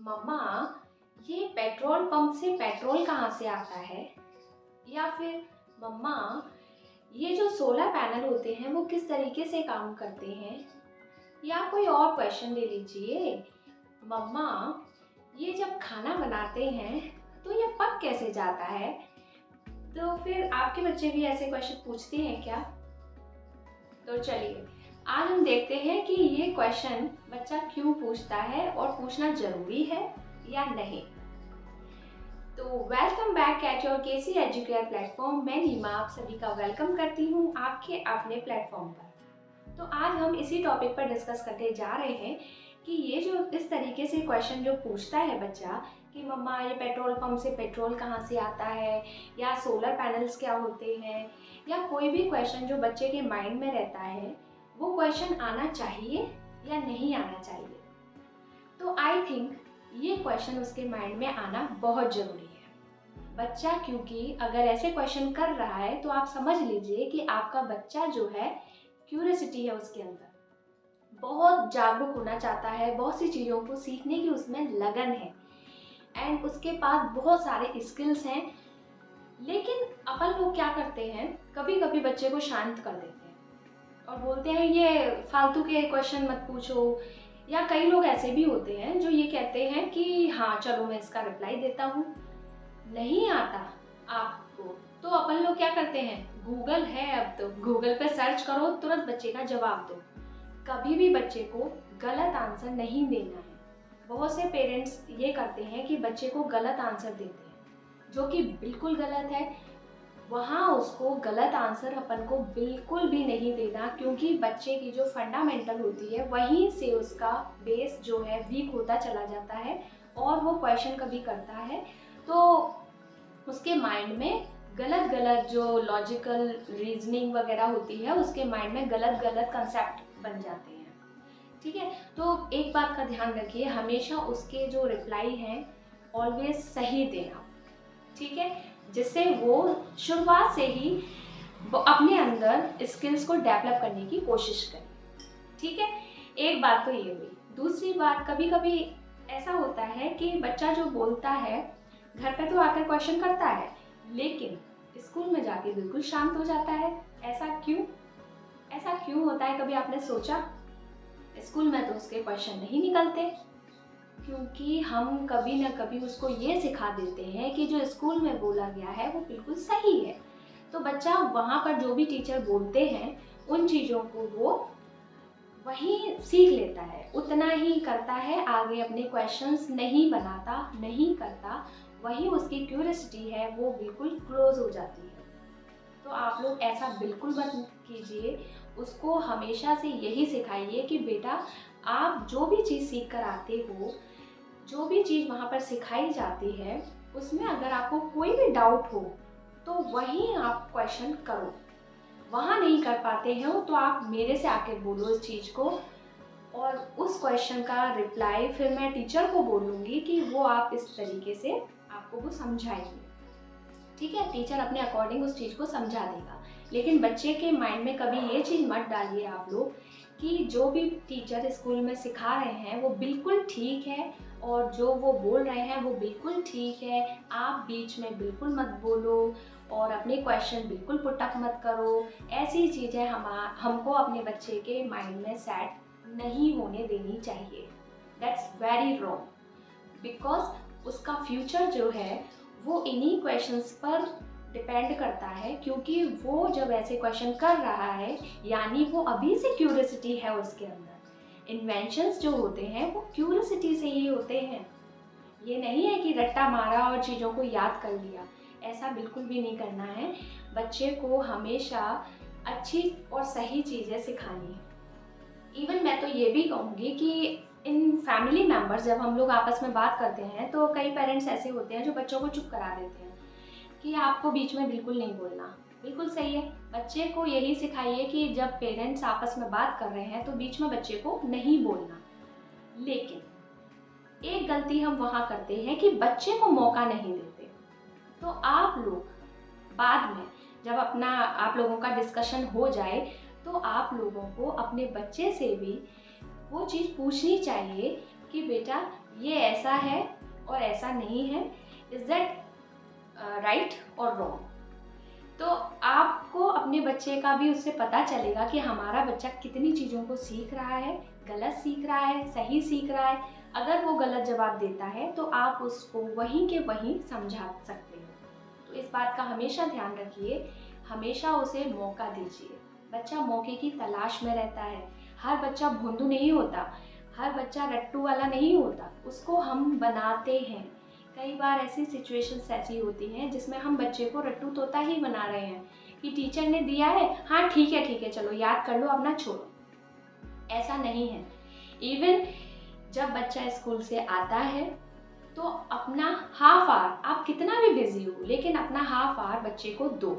मम्मा, ये petrol pump से petrol कहाँ से आता है? या फिर मम्मा, ये जो सोलर पैनल होते हैं वो किस तरीके से काम करते हैं? या कोई और क्वेश्चन ले लीजिए, मम्मा, ये जब खाना बनाते हैं तो ये पक कैसे जाता है? तो फिर आपके बच्चे भी ऐसे क्वेश्चन पूछते हैं क्या? तो चलिए, आज हम देखते हैं कि ये क्वेश्चन बच्चा क्यों पूछता है और पूछना जरूरी है या नहीं। तो welcome back at your KC Educare platform. मैं नीमा आप सभी का वेलकम करती हूँ आपके अपने प्लेटफॉर्म पर। तो आज हम इसी टॉपिक पर डिस्कस करने जा रहे हैं कि ये जो इस तरीके से क्वेश्चन जो पूछता है बच्चा कि मम्मा ये पेट्रोल पंप से पेट्रोल कहाँ से आता है, या सोलर पैनल्स क्या होते हैं, या कोई भी क्वेश्चन जो बच्चे के माइंड में रहता है, वो क्वेश्चन आना चाहिए या नहीं आना चाहिए। तो आई थिंक ये क्वेश्चन उसके माइंड में आना बहुत ज़रूरी है। बच्चा क्योंकि अगर ऐसे क्वेश्चन कर रहा है तो आप समझ लीजिए कि आपका बच्चा जो है, क्यूरियोसिटी है उसके अंदर, बहुत जागरूक होना चाहता है, बहुत सी चीज़ों को सीखने की उसमें लगन है एंड उसके पास बहुत सारे स्किल्स हैं। लेकिन अपन लोग क्या करते हैं, कभी कभी बच्चे को शांत कर देते हैं और बोलते हैं ये फालतू के क्वेश्चन मत पूछो, या कई लोग ऐसे भी होते हैं जो ये कहते हैं कि हाँ चलो मैं इसका रिप्लाई देता हूँ। नहीं आता आपको तो अपन लोग क्या करते हैं, गूगल है, अब तो गूगल पे सर्च करो, तुरंत बच्चे का जवाब दो। कभी भी बच्चे को गलत आंसर नहीं देना है। बहुत से पेरेंट्स ये करते हैं कि बच्चे को गलत आंसर देते हैं, जो कि बिल्कुल गलत है। वहाँ उसको गलत आंसर अपन को बिल्कुल भी नहीं देना, क्योंकि बच्चे की जो फंडामेंटल होती है वहीं से उसका बेस जो है वीक होता चला जाता है, और वो क्वेश्चन कभी करता है तो उसके माइंड में गलत गलत जो लॉजिकल रीजनिंग वगैरह होती है उसके माइंड में गलत गलत कंसेप्ट बन जाते हैं। ठीक है, तो एक बात का ध्यान रखिए, हमेशा उसके जो रिप्लाई हैं ऑलवेज सही देना। ठीक है, जिससे वो शुरुआत से ही वो अपने अंदर स्किल्स को डेवलप करने की कोशिश करे। ठीक है, एक बात तो ये हुई। दूसरी बात, कभी कभी ऐसा होता है कि बच्चा जो बोलता है घर पे तो आकर क्वेश्चन करता है, लेकिन स्कूल में जाके बिल्कुल शांत हो जाता है। ऐसा क्यों? ऐसा क्यों होता है, कभी आपने सोचा? स्कूल में तो उसके क्वेश्चन नहीं निकलते, क्योंकि हम कभी ना कभी उसको ये सिखा देते हैं कि जो स्कूल में बोला गया है वो बिल्कुल सही है। तो बच्चा वहाँ पर जो भी टीचर बोलते हैं उन चीज़ों को वो वही सीख लेता है, उतना ही करता है, आगे अपने क्वेश्चंस नहीं बनाता, नहीं करता। वही उसकी क्यूरियोसिटी है वो बिल्कुल क्लोज हो जाती है। तो आप लोग ऐसा बिल्कुल मत कीजिए। उसको हमेशा से यही सिखाइए कि बेटा आप जो भी चीज़ सीख कर आते हो, जो भी चीज़ वहाँ पर सिखाई जाती है, उसमें अगर आपको कोई भी डाउट हो तो वहीं आप क्वेश्चन करो। वहाँ नहीं कर पाते हो तो आप मेरे से आके बोलो इस चीज़ को, और उस क्वेश्चन का रिप्लाई फिर मैं टीचर को बोलूँगी कि वो आप इस तरीके से आपको वो समझाएगी। ठीक है, टीचर अपने अकॉर्डिंग उस चीज़ को समझा देगा। लेकिन बच्चे के माइंड में कभी ये चीज़ मत डालिए आप लोग कि जो भी टीचर स्कूल में सिखा रहे हैं वो बिल्कुल ठीक है, और जो वो बोल रहे हैं वो बिल्कुल ठीक है। आप बीच में बिल्कुल मत बोलो और अपने क्वेश्चन बिल्कुल पुटअप मत करो। ऐसी चीज़ें हमको अपने बच्चे के माइंड में सेट नहीं होने देनी चाहिए। दैट्स वेरी रॉन्ग, बिकॉज उसका फ्यूचर जो है वो इन्हीं क्वेश्चंस पर डिपेंड करता है। क्योंकि वो जब ऐसे क्वेश्चन कर रहा है यानी वो अभी से क्यूरियोसिटी है उसके अंदर। इन्वेंशंस जो होते हैं वो क्यूरियोसिटी से ही होते हैं। ये नहीं है कि रट्टा मारा और चीज़ों को याद कर लिया, ऐसा बिल्कुल भी नहीं करना है। बच्चे को हमेशा अच्छी और सही चीज़ें सिखानी है। इवन मैं तो ये भी कहूँगी कि इन फैमिली मेम्बर्स जब हम लोग आपस में बात करते हैं तो कई पेरेंट्स ऐसे होते हैं जो बच्चों को चुप करा देते हैं कि आपको बीच में बिल्कुल नहीं बोलना। बिल्कुल सही है, बच्चे को यही सिखाइए कि जब पेरेंट्स आपस में बात कर रहे हैं तो बीच में बच्चे को नहीं बोलना। लेकिन एक गलती हम वहाँ करते हैं कि बच्चे को मौका नहीं देते। तो आप लोग बाद में जब अपना आप लोगों का डिस्कशन हो जाए तो आप लोगों को अपने बच्चे से भी वो चीज़ पूछनी चाहिए कि बेटा ये ऐसा है और ऐसा नहीं है, इज दैट राइट और रॉन्ग। तो आपको अपने बच्चे का भी उससे पता चलेगा कि हमारा बच्चा कितनी चीज़ों को सीख रहा है, गलत सीख रहा है, सही सीख रहा है। अगर वो गलत जवाब देता है तो आप उसको वहीं के वहीं समझा सकते हो। तो इस बात का हमेशा ध्यान रखिए, हमेशा उसे मौका दीजिए। बच्चा मौके की तलाश में रहता है। हर बच्चा भोंदू नहीं होता, हर बच्चा रट्टू वाला नहीं होता, उसको हम बनाते हैं। कई बार ऐसी सिचुएशंस ऐसी होती हैं जिसमें हम बच्चे को रट्टू तोता ही बना रहे हैं कि टीचर ने दिया है, हाँ ठीक है चलो याद कर लो, अपना छोड़ो। ऐसा नहीं है। इवन जब बच्चा स्कूल से आता है तो अपना हाफ आवर, आप कितना भी बिजी हो लेकिन अपना हाफ आवर बच्चे को दो।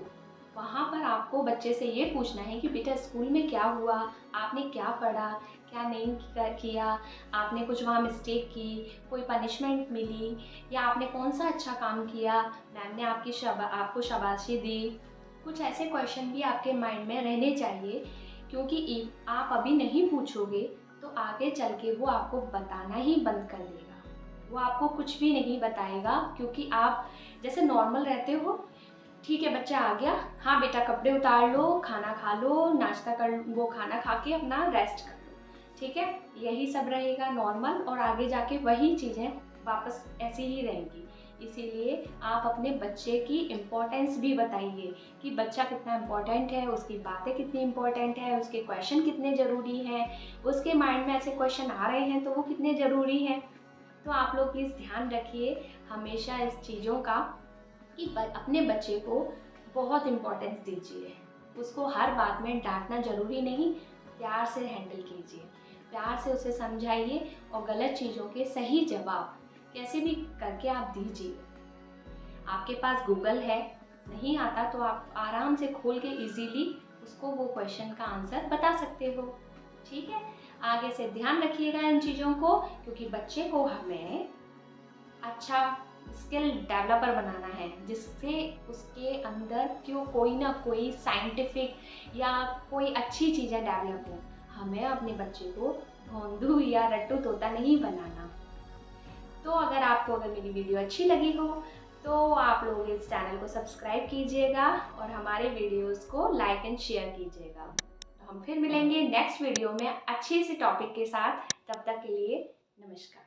वहाँ पर आपको बच्चे से ये पूछना है कि बेटा स्कूल में क्या हुआ, आपने क्या पढ़ा, क्या नहीं किया, आपने कुछ वहाँ मिस्टेक की, कोई पनिशमेंट मिली, या आपने कौन सा अच्छा काम किया, मैम ने आपको शाबाशी दी। कुछ ऐसे क्वेश्चन भी आपके माइंड में रहने चाहिए, क्योंकि आप अभी नहीं पूछोगे तो आगे चल के वो आपको बताना ही बंद कर देगा। वो आपको कुछ भी नहीं बताएगा, क्योंकि आप जैसे नॉर्मल रहते हो, ठीक है बच्चा आ गया, हाँ बेटा कपड़े उतार लो, खाना खा लो, नाश्ता कर, वो खाना खा के अपना रेस्ट कर लो, ठीक है, यही सब रहेगा नॉर्मल, और आगे जाके वही चीज़ें वापस ऐसी ही रहेंगी। इसीलिए आप अपने बच्चे की इम्पोर्टेंस भी बताइए कि बच्चा कितना इम्पोर्टेंट है, उसकी बातें कितनी इम्पोर्टेंट है, उसके क्वेश्चन कितने ज़रूरी हैं, उसके माइंड में ऐसे क्वेश्चन आ रहे हैं तो वो कितने ज़रूरी हैं। तो आप लोग प्लीज़ ध्यान रखिए हमेशा इस चीज़ों का कि अपने बच्चे को बहुत इम्पोर्टेंस दीजिए। उसको हर बात में डांटना ज़रूरी नहीं, प्यार से हैंडल कीजिए, प्यार से उसे समझाइए और गलत चीज़ों के सही जवाब कैसे भी करके आप दीजिए। आपके पास गूगल है, नहीं आता तो आप आराम से खोल के इजीली उसको वो क्वेश्चन का आंसर बता सकते हो, ठीक है। आगे से ध्यान रखिएगा इन चीज़ों को, क्योंकि बच्चे को हमें अच्छा स्किल डेवलपर बनाना है, जिससे उसके अंदर क्यों कोई ना कोई साइंटिफिक या कोई अच्छी चीज़ें डेवलप हो। हमें अपने बच्चे को भोंदू या रट्टू तोता नहीं बनाना। तो अगर मेरी वीडियो अच्छी लगी हो तो आप लोग इस चैनल को सब्सक्राइब कीजिएगा और हमारे वीडियोस को लाइक एंड शेयर कीजिएगा। तो हम फिर मिलेंगे नेक्स्ट वीडियो में अच्छी सी टॉपिक के साथ। तब तक के लिए नमस्कार।